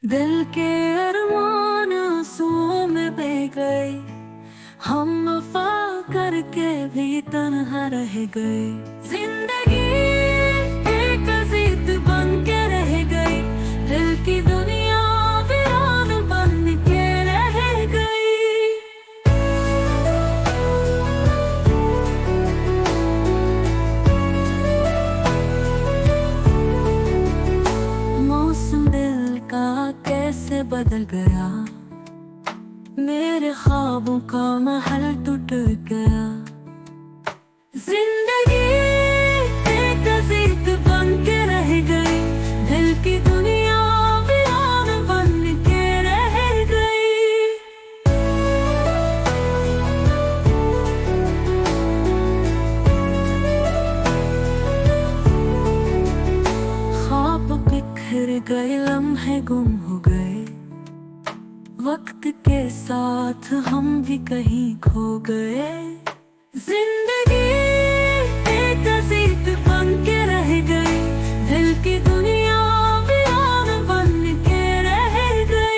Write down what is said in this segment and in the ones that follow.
दिल के अरमान आंसुओं में बह गए। हम वफा करके भी तन्हा रह गए। जिंदगी एक जिद बन के रह गई। दिल की दुनिया वीरान बन के रह गई। मौसम दिल का कैसे बदल गया। मेरे ख्वाबों का महल टूट गया। जिंदगी एक जिद बन के रह गई। दिल की दुनिया वीरान बन के रह गई। ख्वाब बिखर गए, लम्हे गुम हो गए। वक्त के साथ हम भी कहीं खो गए। जिंदगी एक जिद बन के रह गई। दिल की दुनिया वीरान बन के रह गई।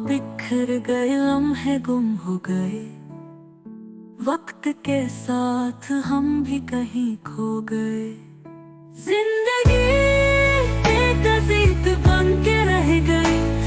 बिखर गए, लम्हे गुम हो गए। वक्त के साथ हम भी कहीं खो गए। जिंदगी एक जिद बन के रह गई।